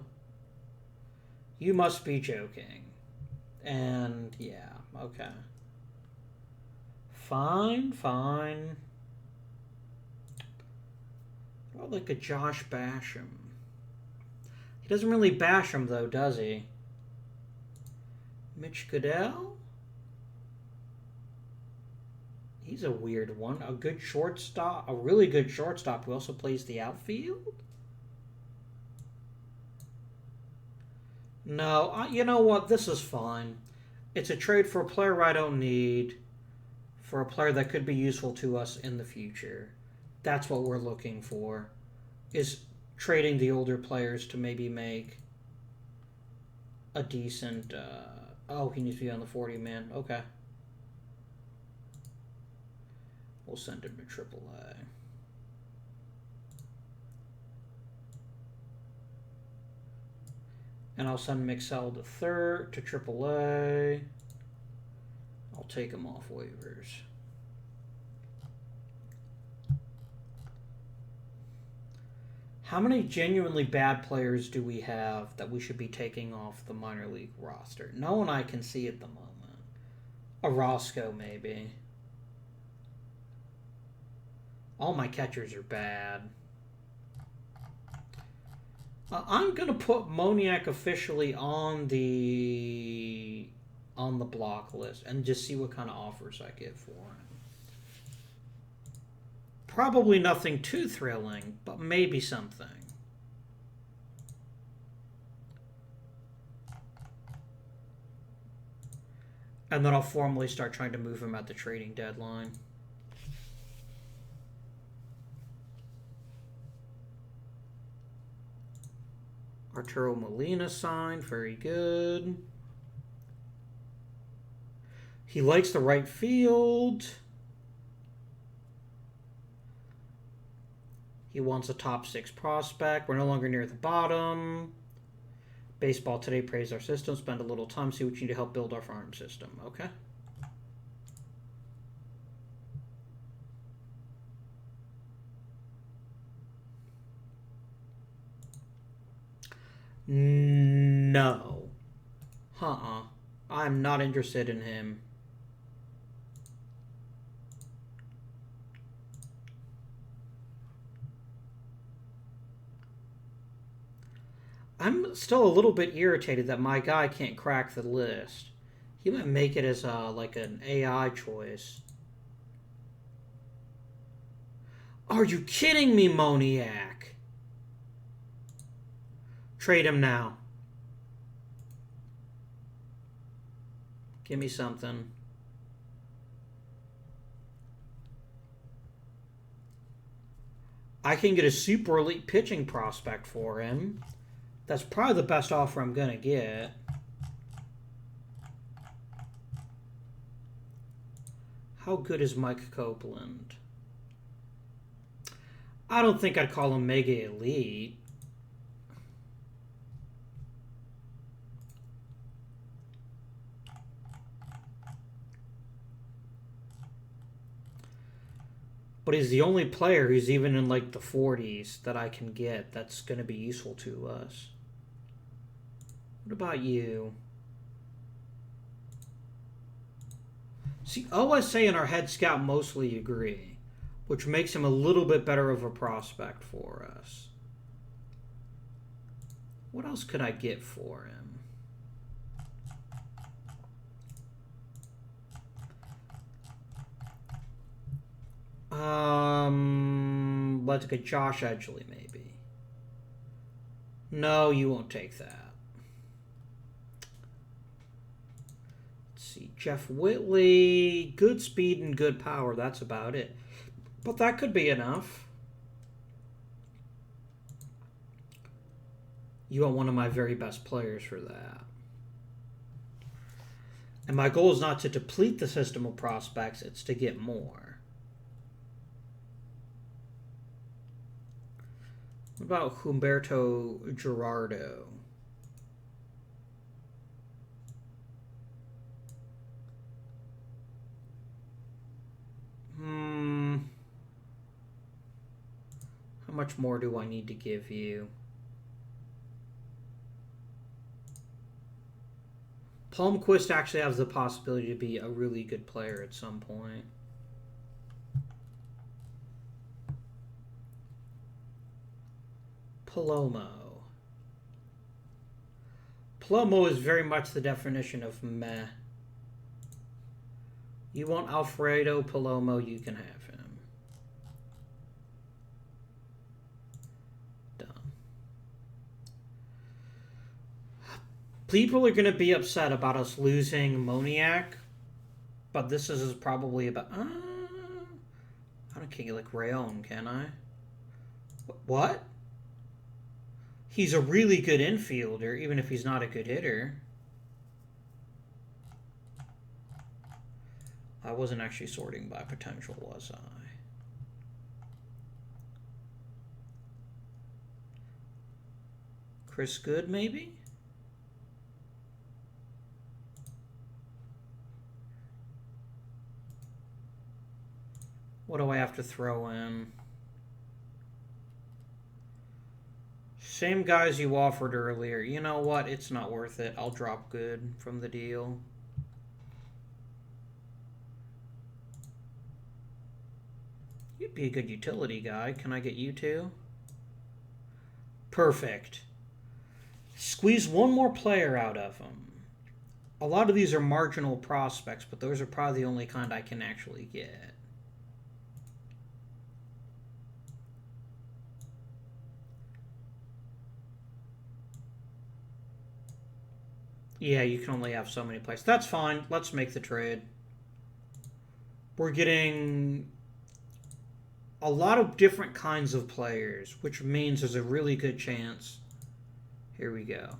You must be joking. And, yeah, okay. Fine, fine. What about like a Josh Basham? He doesn't really bash him, though, does he? Mitch Goodell? He's a weird one. A good shortstop. A really good shortstop who also plays the outfield? No, you know what? This is fine. It's a trade for a player I don't need, for a player that could be useful to us in the future. That's what we're looking for, is trading the older players to maybe make a decent... oh, he needs to be on the 40-man. Okay. We'll send him to AAA. And I'll send Mixell to AAA. I'll take him off waivers. How many genuinely bad players do we have that we should be taking off the minor league roster? No one I can see at the moment. A Roscoe, maybe. All my catchers are bad. I'm gonna put Moniak officially on the block list and just see what kind of offers I get for him. Probably nothing too thrilling, but maybe something. And then I'll formally start trying to move him at the trading deadline. Arturo Molina signed. Very good. He likes the right field. He wants a top 6 prospect. We're no longer near the bottom. Baseball Today praised our system. Spend a little time, see what you need to help build our farm system. Okay. No. I'm not interested in him. I'm still a little bit irritated that my guy can't crack the list. He might make it as like an AI choice. Are you kidding me, Moniak? Trade him now. Give me something. I can get a super elite pitching prospect for him. That's probably the best offer I'm going to get. How good is Mike Copeland? I don't think I'd call him mega elite. But he's the only player who's even in like the 40s that I can get that's going to be useful to us. What about you? See, OSA and our head scout mostly agree, which makes him a little bit better of a prospect for us. What else could I get for him? Let's get Josh Edgley, maybe. No, you won't take that. Let's see. Jeff Whitley. Good speed and good power. That's about it. But that could be enough. You want one of my very best players for that. And my goal is not to deplete the system of prospects. It's to get more. What about Humberto Gerardo? much more do I need to give you? Palmquist actually has the possibility to be a really good player at some point. Palomo. Palomo is very much the definition of meh. You want Alfredo Palomo, you can have him. Done. People are going to be upset about us losing Moniac, but this is probably about... I can't get like Rayon, can I? What? He's a really good infielder, even if he's not a good hitter. I wasn't actually sorting by potential, was I? Chris Good, maybe? What do I have to throw in? Same guys you offered earlier. You know what? It's not worth it. I'll drop Good from the deal. You'd be a good utility guy. Can I get you two? Perfect. Squeeze one more player out of them. A lot of these are marginal prospects, but those are probably the only kind I can actually get. Yeah, you can only have so many players. That's fine. Let's make the trade. We're getting a lot of different kinds of players, which means there's a really good chance. Here we go.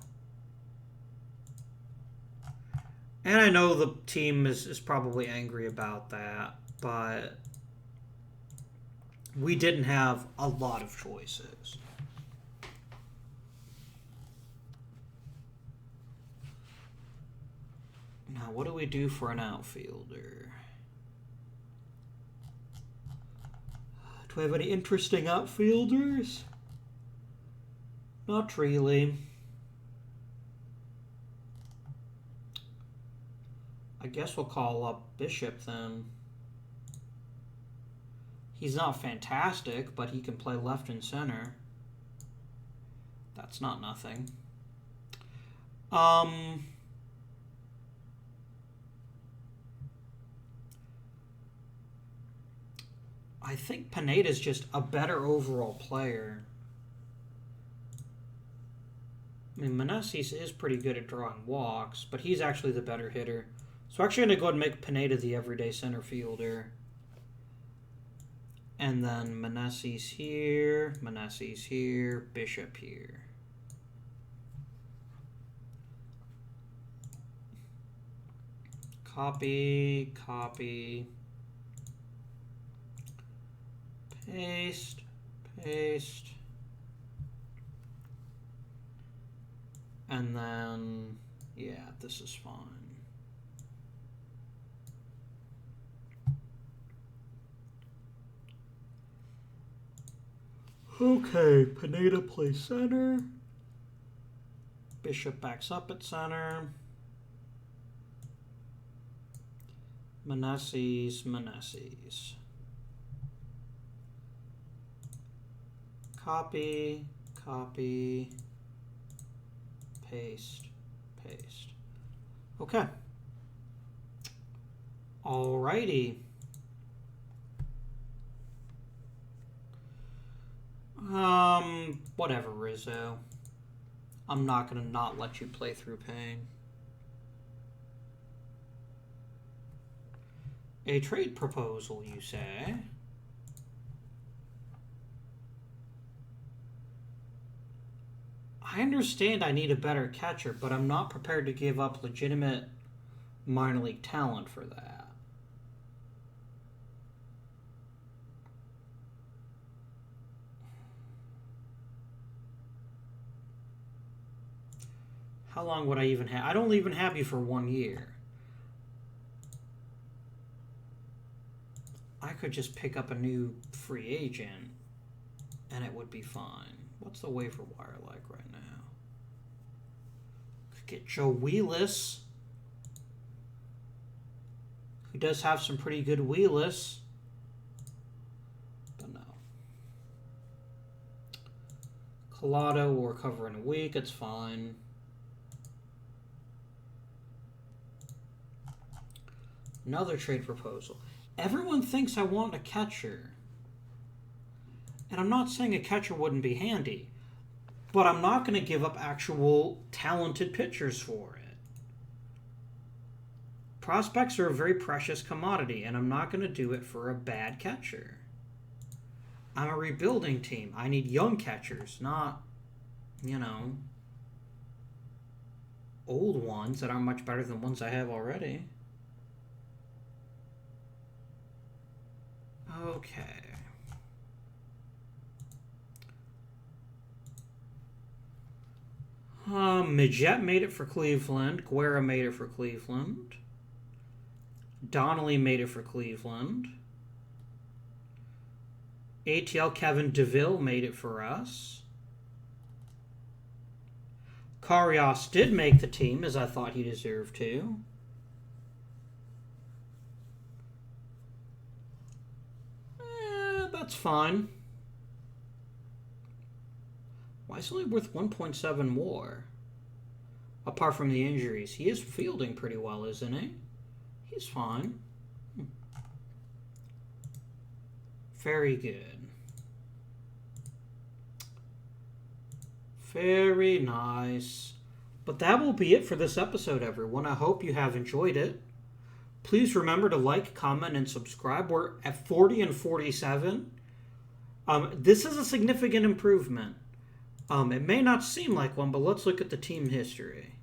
And I know the team is probably angry about that, but we didn't have a lot of choices. Now, what do we do for an outfielder? Do we have any interesting outfielders? Not really. I guess we'll call up Bishop then. He's not fantastic, but he can play left and center. That's not nothing. I think Pineda's just a better overall player. I mean, Meneses is pretty good at drawing walks, but he's actually the better hitter. So I'm actually going to go ahead and make Pineda the everyday center fielder. And then Meneses here, Bishop here. Copy, copy. Paste, paste. And then, yeah, this is fine. Okay, Pineda plays center. Bishop backs up at center. Meneses. Copy, copy, paste, paste. Okay. Alrighty. Whatever, Rizzo. I'm not gonna not let you play through pain. A trade proposal, you say? I understand I need a better catcher, but I'm not prepared to give up legitimate minor league talent for that. How long would I even have? I don't even have you for 1 year. I could just pick up a new free agent. and it would be fine. What's the waiver wire like right now? Could get Joe Wheelis, who does have some pretty good Wheelis. But no. Collado will recover in a week. It's fine. Another trade proposal. Everyone thinks I want a catcher. And I'm not saying a catcher wouldn't be handy, but I'm not going to give up actual talented pitchers for it. Prospects are a very precious commodity, and I'm not going to do it for a bad catcher. I'm a rebuilding team. I need young catchers, not, old ones that are much better than ones I have already. Okay. Midget made it for Cleveland. Guerra made it for Cleveland. Donnelly made it for Cleveland. ATL Kevin DeVille made it for us. Karios did make the team, as I thought he deserved to. That's fine. Why is he only worth 1.7 more? Apart from the injuries. He is fielding pretty well, isn't he? He's fine. Very good. Very nice. But that will be it for this episode, everyone. I hope you have enjoyed it. Please remember to like, comment, and subscribe. We're at 40 and 47. This is a significant improvement. It may not seem like one, but let's look at the team history.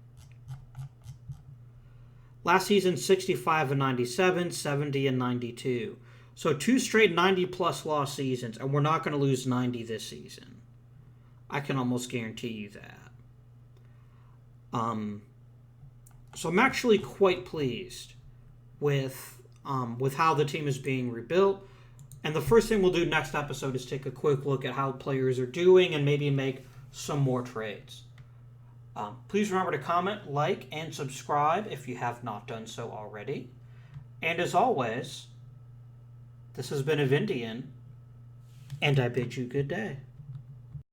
Last season, 65 and 97, 70 and 92. So 2 straight 90-plus loss seasons, and we're not going to lose 90 this season. I can almost guarantee you that. So I'm actually quite pleased with how the team is being rebuilt. And the first thing we'll do next episode is take a quick look at how players are doing and maybe make some more trades. Please remember to comment, like, and subscribe if you have not done so already. And as always, this has been Avindian, and I bid you good day.